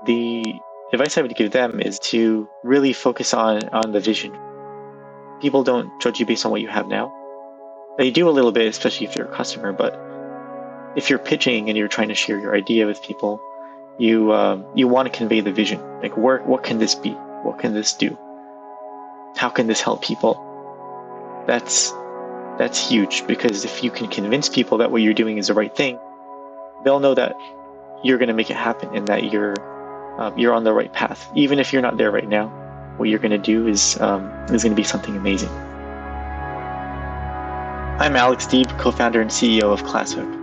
The advice I would give them is to really focus on the vision. People don't judge you based on what you have now. They do a little bit, especially if you're a customer, but if you're pitching and you're trying to share your idea with people, you want to convey the vision. Like, what can this be? What can this do? How can this help people? That's huge, because if you can convince people that what you're doing is the right thing, they'll know that you're going to make it happen and that you're on the right path. Even if you're not there right now, what you're going to do is going to be something amazing. I'm Alex Deeb, co-founder and CEO of ClassHook.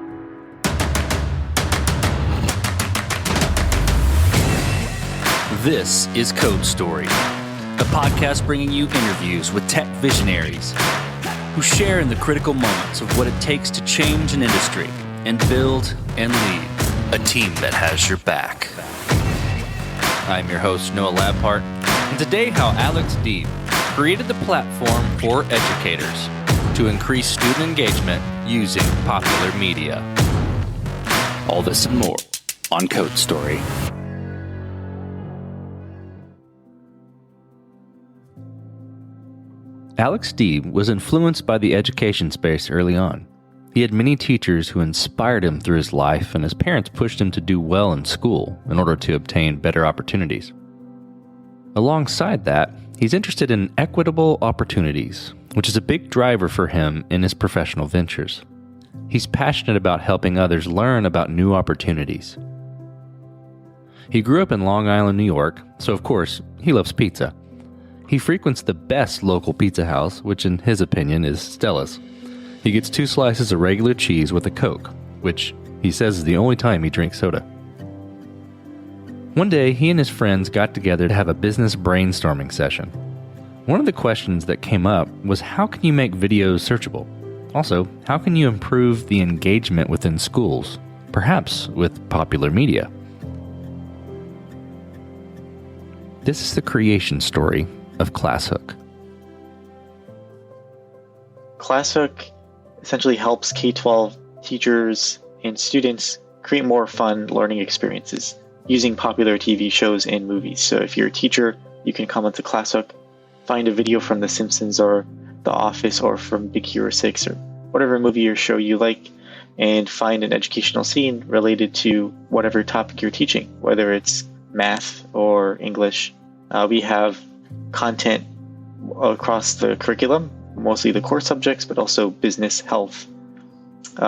This is Code Story, a podcast bringing you interviews with tech visionaries who share in the critical moments of what it takes to change an industry and build and lead a team that has your back. I'm your host, Noah Labhart, and today how Alex Deeb created the platform for educators to increase student engagement using popular media. All this and more on Code Story. Alex Deeb was influenced by the education space early on. He had many teachers who inspired him through his life, and his parents pushed him to do well in school in order to obtain better opportunities. Alongside that, he's interested in equitable opportunities, which is a big driver for him in his professional ventures. He's passionate about helping others learn about new opportunities. He grew up in Long Island, New York, so of course, he loves pizza. He frequents the best local pizza house, which in his opinion is Stellas. He gets 2 slices of regular cheese with a Coke, which he says is the only time he drinks soda. One day, he and his friends got together to have a business brainstorming session. One of the questions that came up was, how can you make videos searchable? Also, how can you improve the engagement within schools, perhaps with popular media? This is the creation story of ClassHook. ClassHook essentially helps K-12 teachers and students create more fun learning experiences using popular TV shows and movies. So if you're a teacher, you can come onto ClassHook, find a video from The Simpsons or The Office or from Big Hero 6 or whatever movie or show you like, and find an educational scene related to whatever topic you're teaching, whether it's math or English. We have content across the curriculum, mostly the core subjects, but also business, health,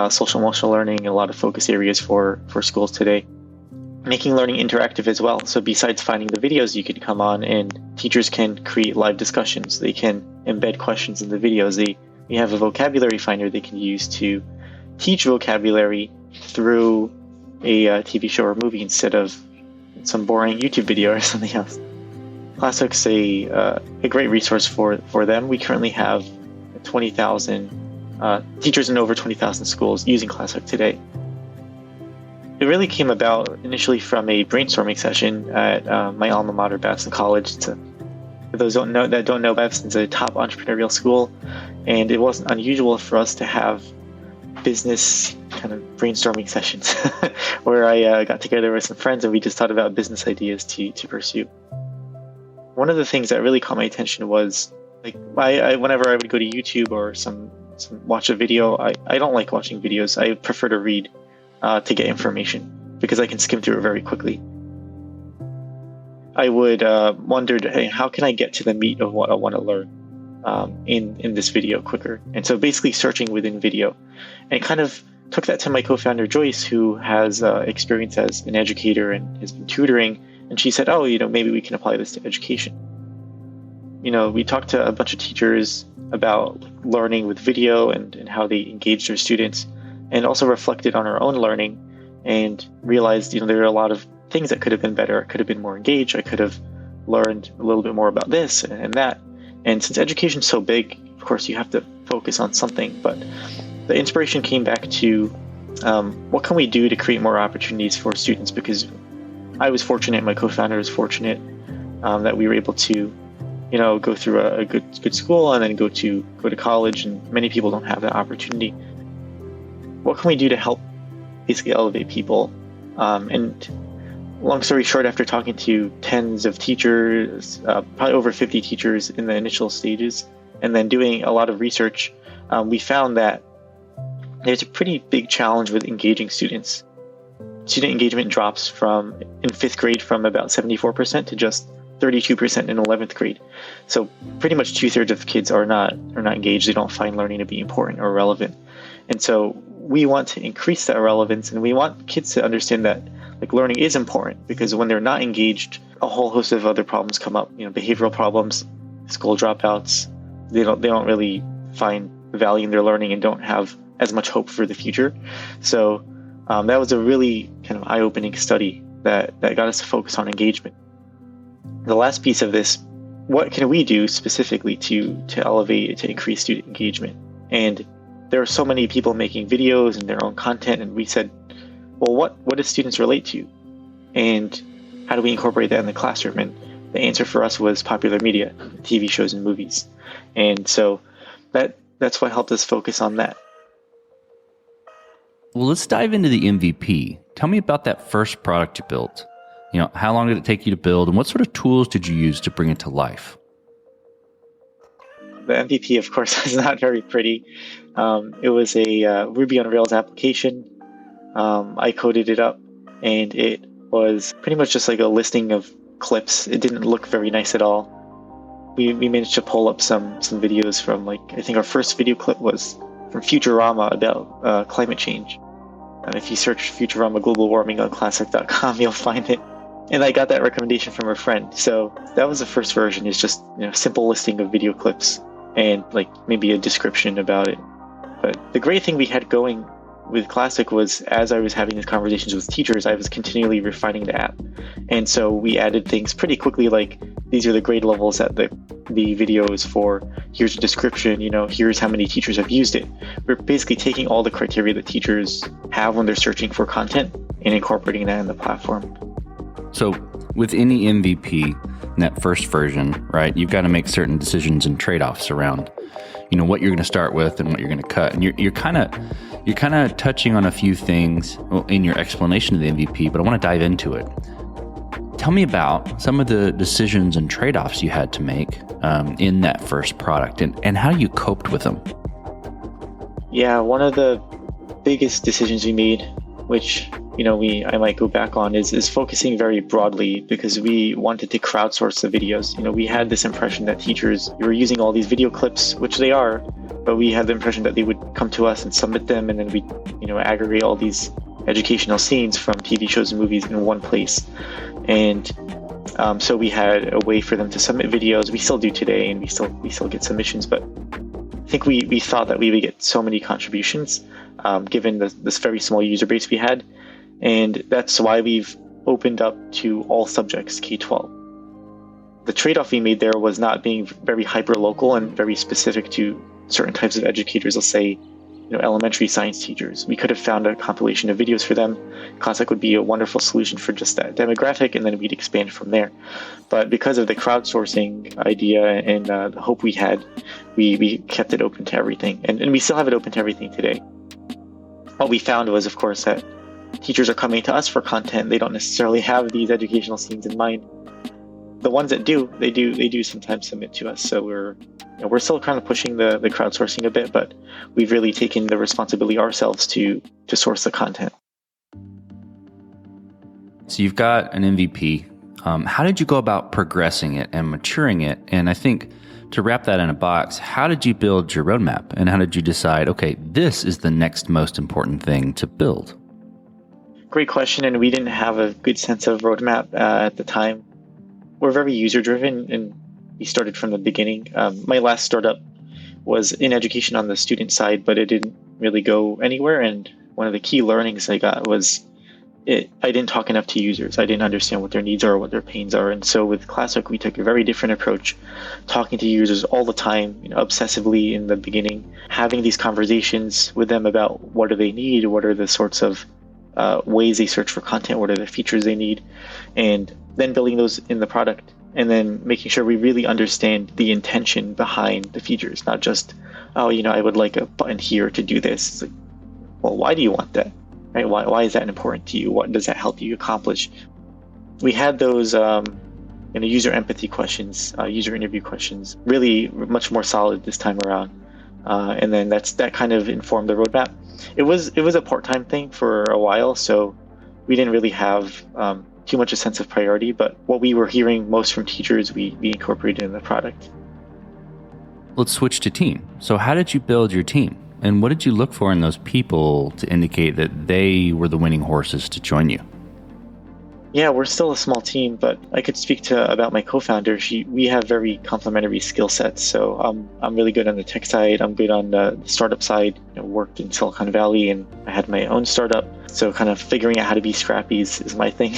social emotional learning, a lot of focus areas for schools today. Making learning interactive as well. So besides finding the videos, you can come on and teachers can create live discussions. They can embed questions in the videos. We have a vocabulary finder they can use to teach vocabulary through a TV show or movie instead of some boring YouTube video or something else. ClassHook's a great resource for them. We currently have 20,000 teachers in over 20,000 schools using ClassHook today. It really came about initially from a brainstorming session at my alma mater, Babson College. For those that don't know, Babson's a top entrepreneurial school, and it wasn't unusual for us to have business kind of brainstorming sessions where I got together with some friends and we just thought about business ideas to pursue. One of the things that really caught my attention was, like, whenever I would go to YouTube or some watch a video, I don't like watching videos. I prefer to read to get information because I can skim through it very quickly. I would wonder, hey, how can I get to the meat of what I want to learn in this video quicker? And so basically searching within video, and kind of took that to my co-founder Joyce, who has experience as an educator and has been tutoring. And she said, maybe we can apply this to education. We talked to a bunch of teachers about learning with video and how they engage their students, and also reflected on our own learning and realized, there are a lot of things that could have been better. I could have been more engaged. I could have learned a little bit more about this and that. And since education is so big, of course, you have to focus on something. But the inspiration came back to what can we do to create more opportunities for students? Because I was fortunate, my co-founder was fortunate that we were able to, go through a good school and then go to college, and many people don't have that opportunity. What can we do to help basically elevate people? And long story short, after talking to tens of teachers, probably over 50 teachers in the initial stages, and then doing a lot of research, we found that there's a pretty big challenge with engaging students. Student engagement drops in 5th grade from about 74% to just 32% in 11th grade. So pretty much 2/3 of kids are not engaged. They don't find learning to be important or relevant. And so we want to increase that relevance, and we want kids to understand that learning is important, because when they're not engaged, a whole host of other problems come up. Behavioral problems, school dropouts. They don't really find value in their learning and don't have as much hope for the future. So that was a really kind of eye-opening study that got us to focus on engagement. The last piece of this, what can we do specifically to elevate, to increase student engagement? And there are so many people making videos and their own content, and we said, well, what do students relate to? And how do we incorporate that in the classroom? And the answer for us was popular media, TV shows and movies. And so that's what helped us focus on that. Well, let's dive into the MVP. Tell me about that first product you built. How long did it take you to build, and what sort of tools did you use to bring it to life? The MVP, of course, is not very pretty. It was a Ruby on Rails application. I coded it up, and it was pretty much just like a listing of clips. It didn't look very nice at all. We managed to pull up some videos from, I think our first video clip was from Futurama about climate change. If you search Futurama global warming on ClassHook.com, you'll find it. And I got that recommendation from a friend. So that was the first version, is just simple listing of video clips and maybe a description about it. But the great thing we had going with ClassHook was, as I was having these conversations with teachers, I was continually refining the app. And so we added things pretty quickly, like these are the grade levels that the video is for, here's a description, here's how many teachers have used it. We're basically taking all the criteria that teachers have when they're searching for content and incorporating that in the platform. So with any MVP in that first version, right, you've got to make certain decisions and trade-offs around, what you're going to start with and what you're going to cut. And you're kind of touching on a few things in your explanation of the MVP, but I want to dive into it. Tell me about some of the decisions and trade-offs you had to make in that first product, and how you coped with them. Yeah, one of the biggest decisions we made, which I might go back on, is focusing very broadly, because we wanted to crowdsource the videos. We had this impression that teachers were using all these video clips, which they are, but we had the impression that they would come to us and submit them, and then we aggregate all these educational scenes from TV shows and movies in one place. And so we had a way for them to submit videos. We still do today, and we still get submissions, but I think we thought that we would get so many contributions given this very small user base we had. And that's why we've opened up to all subjects, K-12. The trade-off we made there was not being very hyper-local and very specific to certain types of educators. Let's say, elementary science teachers. We could have found a compilation of videos for them. ClassHook would be a wonderful solution for just that demographic, and then we'd expand from there. But because of the crowdsourcing idea and the hope we had, we kept it open to everything. And we still have it open to everything today. What we found was, of course, that teachers are coming to us for content. They don't necessarily have these educational scenes in mind. The ones that do, they do sometimes submit to us. So we're still kind of pushing the crowdsourcing a bit, but we've really taken the responsibility ourselves to source the content. So you've got an MVP. How did you go about progressing it and maturing it? And I think to wrap that in a box, how did you build your roadmap? And how did you decide, okay, this is the next most important thing to build? Great question, and we didn't have a good sense of roadmap at the time. We're very user-driven, and we started from the beginning. My last startup was in education on the student side, but it didn't really go anywhere. And one of the key learnings I got was I didn't talk enough to users. I didn't understand what their needs are, what their pains are. And so with ClassHook, we took a very different approach, talking to users all the time, obsessively in the beginning, having these conversations with them about what do they need, what are the sorts of ways they search for content, what are the features they need, and then building those in the product, and then making sure we really understand the intention behind the features, not just, I would like a button here to do this. It's like, well, why do you want that? Right? Why is that important to you? What does that help you accomplish? we had those user empathy questions, user interview questions, really much more solid this time around. And then that kind of informed the roadmap. It was a part-time thing for a while, so we didn't really have too much a sense of priority, but what we were hearing most from teachers, we incorporated in the product. Let's switch to team. So how did you build your team? And what did you look for in those people to indicate that they were the winning horses to join you? Yeah, we're still a small team, but I could speak about my co-founder. We have very complementary skill sets. So I'm really good on the tech side. I'm good on the startup side. Worked in Silicon Valley, and I had my own startup. So kind of figuring out how to be scrappy is my thing.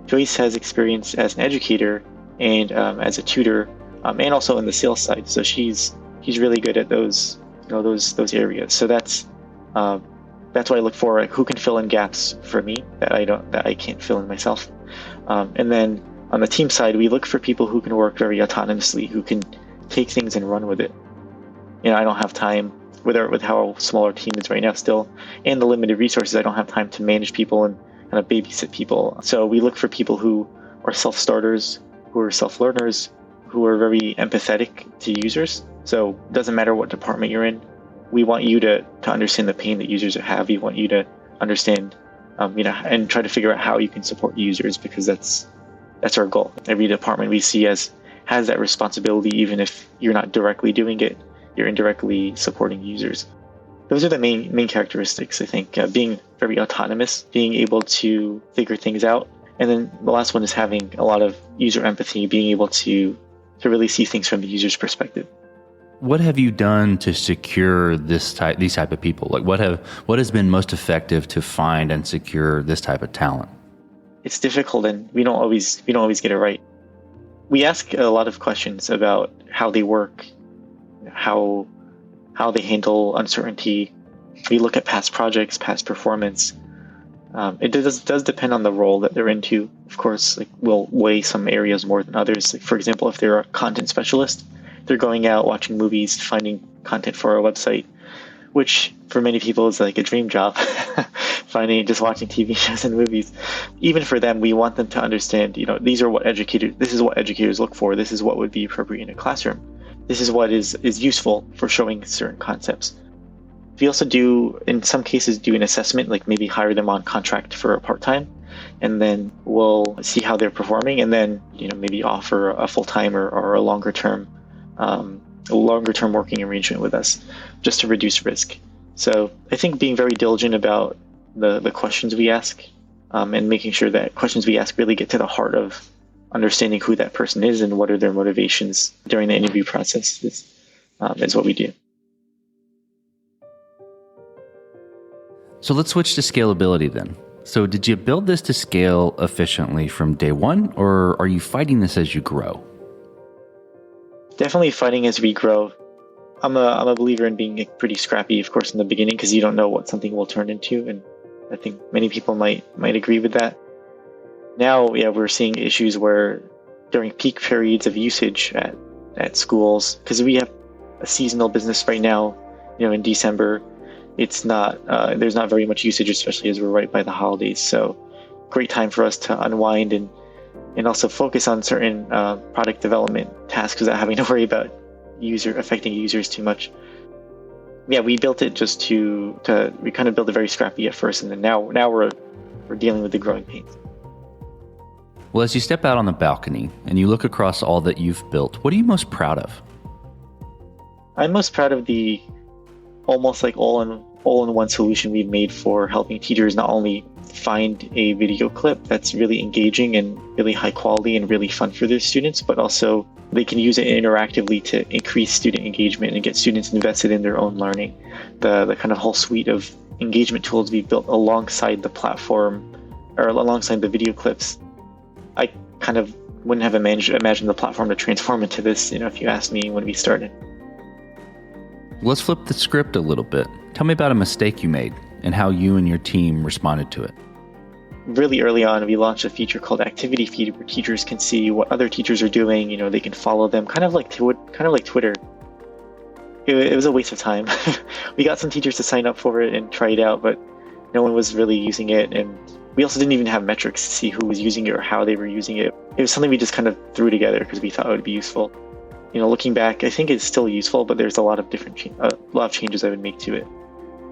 Joyce has experience as an educator and as a tutor, and also in the sales side. So she's really good at those areas. So that's why I look for who can fill in gaps for me that I can't fill in myself. And then on the team side, we look for people who can work very autonomously, who can take things and run with it. I don't have time with how small our team is right now still, and the limited resources. I don't have time to manage people and kind of babysit people. So we look for people who are self-starters, who are self-learners, who are very empathetic to users. So it doesn't matter what department you're in. We want you to understand the pain that users have. We want you to understand, and try to figure out how you can support users, because that's our goal. Every department we see has that responsibility, even if you're not directly doing it, you're indirectly supporting users. Those are the main characteristics, I think. Being very autonomous, being able to figure things out, and then the last one is having a lot of user empathy, being able to really see things from the user's perspective. What have you done to secure these type of people? Like what has been most effective to find and secure this type of talent? It's difficult, and we don't always get it right. We ask a lot of questions about how they work, how they handle uncertainty. We look at past projects, past performance. It does depend on the role that they're into. Of course, we'll weigh some areas more than others. For example, if they're a content specialist, they're going out, watching movies, finding content for our website, which for many people is like a dream job, just watching TV shows and movies. Even for them, we want them to understand, this is what educators look for. This is what would be appropriate in a classroom. This is what is useful for showing certain concepts. We also in some cases, do an assessment, like maybe hire them on contract for a part-time, and then we'll see how they're performing, and then, maybe offer a full-time or a longer-term working arrangement with us, just to reduce risk. So I think being very diligent about the questions we ask, and making sure that questions we ask really get to the heart of understanding who that person is and what are their motivations during the interview process is what we do. So let's switch to scalability then. So did you build this to scale efficiently from day one, or are you fighting this as you grow? Definitely fighting as we grow. I'm a believer in being pretty scrappy, of course, in the beginning, because you don't know what something will turn into, and I think many people might agree with that. Now, we're seeing issues where during peak periods of usage at schools, because we have a seasonal business right now, in December, it's not there's not very much usage, especially as we're right by the holidays. So great time for us to unwind and also focus on certain product development tasks without having to worry about affecting users too much. We built it just we kind of built it very scrappy at first, and then now we're dealing with the growing pains. Well, as you step out on the balcony and you look across all that you've built, what are you most proud of? I'm most proud of the almost like all-in-one solution we've made for helping teachers not only find a video clip that's really engaging and really high quality and really fun for their students, but also they can use it interactively to increase student engagement and get students invested in their own learning. The kind of whole suite of engagement tools we've built alongside the platform, or alongside the video clips, I kind of wouldn't have imagined the platform to transform into this, if you asked me when we started. Let's flip the script a little bit. Tell me about a mistake you made and how you and your team responded to it. Really early on, we launched a feature called Activity Feed, where teachers can see what other teachers are doing. They can follow them, kind of like Twitter. It was a waste of time. We got some teachers to sign up for it and try it out, but no one was really using it, and We also didn't even have metrics to see who was using it or how they were using it. It was something we just kind of threw together because we thought it would be useful. Looking back, I think it's still useful, but there's a lot of changes I would make to it.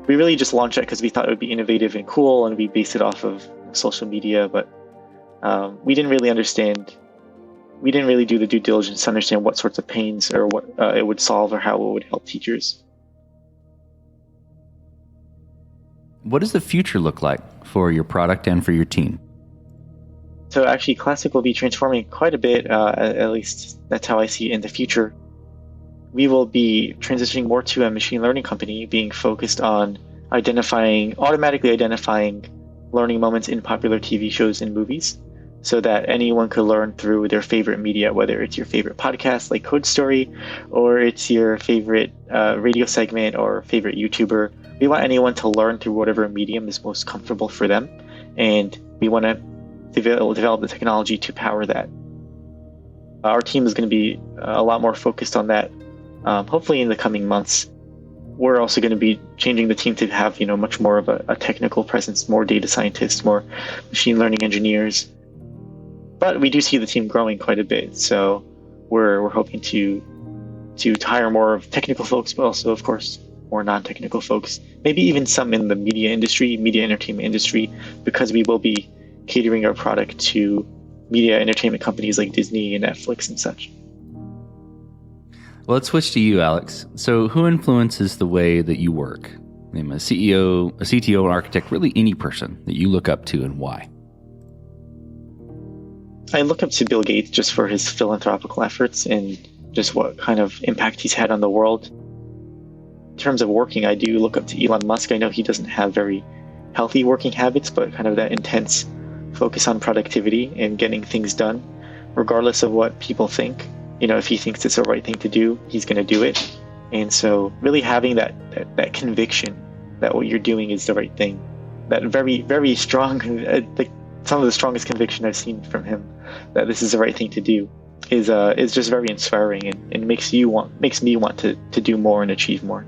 We really just launched it because we thought it would be innovative and cool, and we based it off of social media, but we didn't really do the due diligence to understand what sorts of pains or what it would solve or how it would help teachers. What does the future look like for your product and for your team? So actually, ClassHook will be transforming quite a bit, at least that's how I see it in the future. We will be transitioning more to a machine learning company, being focused on automatically identifying learning moments in popular TV shows and movies, so that anyone could learn through their favorite media, whether it's your favorite podcast like Code Story, or it's your favorite radio segment or favorite YouTuber. We want anyone to learn through whatever medium is most comfortable for them, and we want to develop the technology to power that. Our team is going to be a lot more focused on that, hopefully in the coming months. We're also going to be changing the team to have much more of a technical presence, more data scientists, more machine learning engineers. But we do see the team growing quite a bit, so we're hoping to hire more of technical folks, but also, of course, more non-technical folks. Maybe even some in the media entertainment industry, because we will be catering our product to media entertainment companies like Disney and Netflix and such. Well, let's switch to you, Alex. So who influences the way that you work? Name a CEO, a CTO, an architect, really any person that you look up to, and why? I look up to Bill Gates just for his philanthropical efforts and just what kind of impact he's had on the world. In terms of working, I do look up to Elon Musk. I know he doesn't have very healthy working habits, but kind of that intense focus on productivity and getting things done, regardless of what people think. If he thinks it's the right thing to do, he's going to do it. And so really having that conviction that what you're doing is the right thing, that very, very strong, some of the strongest conviction I've seen from him that this is the right thing to do is just very inspiring, and makes me want to do more and achieve more.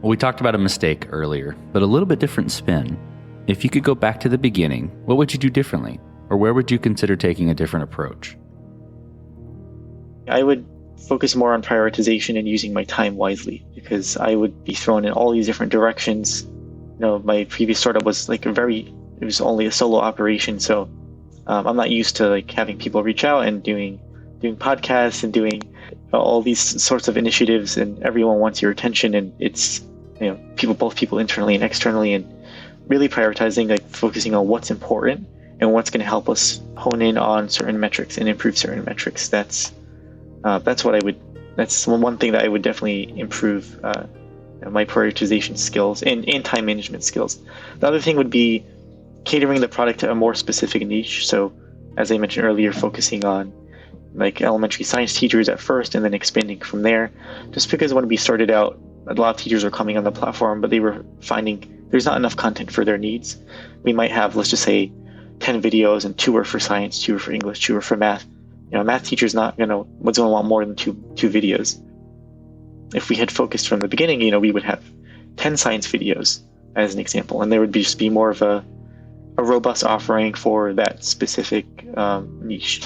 Well, we talked about a mistake earlier, but a little bit different spin. If you could go back to the beginning, what would you do differently? Or where would you consider taking a different approach? I would focus more on prioritization and using my time wisely, because I would be thrown in all these different directions. My previous startup was it was only a solo operation, so I'm not used to having people reach out and doing podcasts and doing all these sorts of initiatives, and everyone wants your attention, and it's both people internally and externally, and really prioritizing, focusing on what's important and what's going to help us hone in on certain metrics and improve certain metrics. That's one thing that I would definitely improve my prioritization skills and time management skills. The other thing would be catering the product to a more specific niche. So as I mentioned earlier, focusing on elementary science teachers at first and then expanding from there. Just because when we started out, a lot of teachers were coming on the platform, but they were finding there's not enough content for their needs. We might have, let's just say, 10 videos, and 2 are for science, 2 are for English, 2 are for math. A math teacher's was going to want more than two videos. If we had focused from the beginning, we would have 10 science videos as an example, and there would just be more of a robust offering for that specific niche.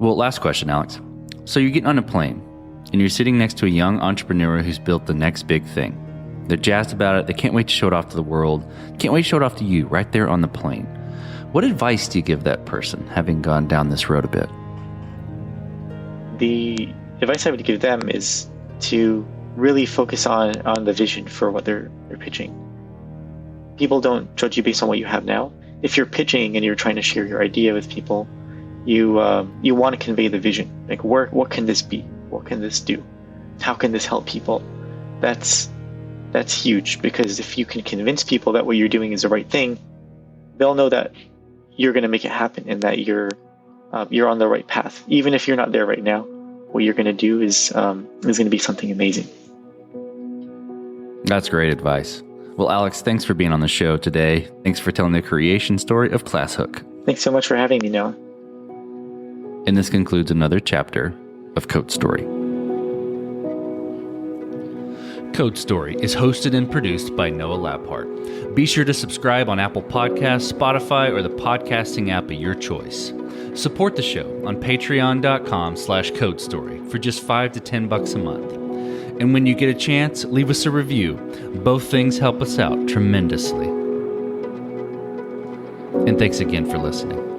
Well, last question, Alex. So you're getting on a plane, and you're sitting next to a young entrepreneur who's built the next big thing. They're jazzed about it. They can't wait to show it off to the world. Can't wait to show it off to you right there on the plane. What advice do you give that person, having gone down this road a bit? The advice I would give them is to really focus on the vision for what they're pitching. People don't judge you based on what you have now. If you're pitching and you're trying to share your idea with people, you want to convey the vision. What can this be? What can this do? How can this help people? That's huge, because if you can convince people that what you're doing is the right thing, they'll know that you're going to make it happen and that you're on the right path. Even if you're not there right now, what you're going to do is going to be something amazing. That's great advice. Well, Alex, thanks for being on the show today. Thanks for telling the creation story of ClassHook. Thanks so much for having me, Noah. And this concludes another chapter of Code Story. Code Story is hosted and produced by Noah Labhart. Be sure to subscribe on Apple Podcasts, Spotify, or the podcasting app of your choice. Support the show on patreon.com/codestory for just $5 to $10 a month. And when you get a chance, leave us a review. Both things help us out tremendously. And thanks again for listening.